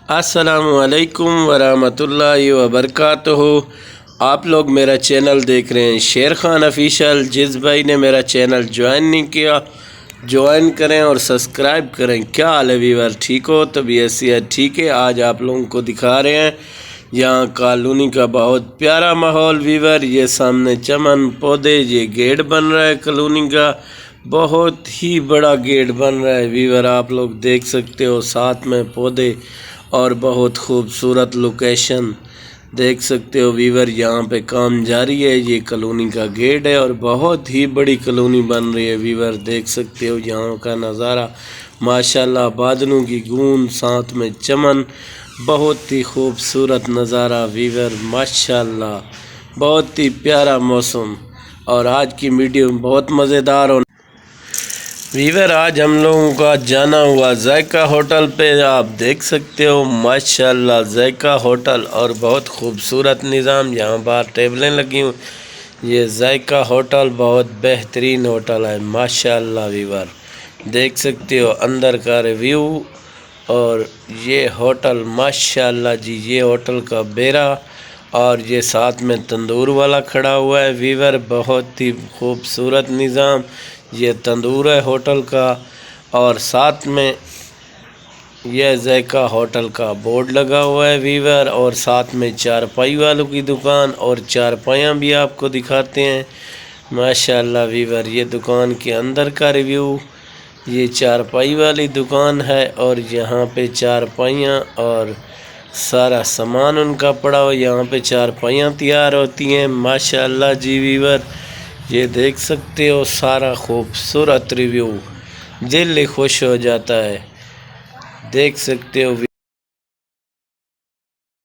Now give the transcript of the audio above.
السلام علیکم ورحمۃ اللہ وبرکاتہ۔ آپ لوگ میرا چینل دیکھ رہے ہیں شیر خان آفیشیل۔ جس بھائی نے میرا چینل جوائن نہیں کیا جوائن کریں اور سبسکرائب کریں۔ کیا حال ہے ویور، ٹھیک ہو؟ طبیعت صحت ٹھیک ہے؟ آج آپ لوگوں کو دکھا رہے ہیں یہاں کالونی کا بہت پیارا ماحول ویور۔ یہ سامنے چمن پودے، یہ گیٹ بن رہا ہے کالونی کا، بہت ہی بڑا گیٹ بن رہا ہے ویور، آپ لوگ دیکھ سکتے ہو۔ ساتھ میں پودے اور بہت خوبصورت لوکیشن دیکھ سکتے ہو ویور۔ یہاں پہ کام جاری ہے، یہ کالونی کا گیٹ ہے اور بہت ہی بڑی کالونی بن رہی ہے ویور، دیکھ سکتے ہو یہاں کا نظارہ ماشاءاللہ۔ بادلوں کی گونج، ساتھ میں چمن، بہت ہی خوبصورت نظارہ ویور ماشاءاللہ، بہت ہی پیارا موسم۔ اور آج کی ویڈیو بہت مزیدار ہو ویور۔ آج ہم لوگوں کا جانا ہوا ذائقہ ہوٹل پہ، آپ دیکھ سکتے ہو ماشاءاللہ ذائقہ ہوٹل، اور بہت خوبصورت نظام، یہاں باہر ٹیبلیں لگی ہوئی۔ یہ ذائقہ ہوٹل بہت بہترین ہوٹل ہے ماشاءاللہ ویور، دیکھ سکتے ہو اندر کا ریویو۔ اور یہ ہوٹل ماشاءاللہ جی، یہ ہوٹل کا بیرا، اور یہ ساتھ میں تندور والا کھڑا ہوا ہے ویور، بہت ہی خوبصورت نظام۔ یہ تندور ہے ہوٹل کا، اور ساتھ میں یہ ذائقہ ہوٹل کا بورڈ لگا ہوا ہے ویور، اور ساتھ میں چارپائی والوں کی دکان، اور چارپائیاں بھی آپ کو دکھاتے ہیں ماشاءاللہ ویور۔ یہ دکان کے اندر کا ریویو، یہ چارپائی والی دکان ہے، اور یہاں پہ چارپائیاں اور سارا سامان ان کا پڑا ہو، یہاں پہ چارپائیاں تیار ہوتی ہیں ماشاءاللہ جی ویور۔ یہ دیکھ سکتے ہو سارا خوبصورت ریویو، دل خوش ہو جاتا ہے، دیکھ سکتے ہو۔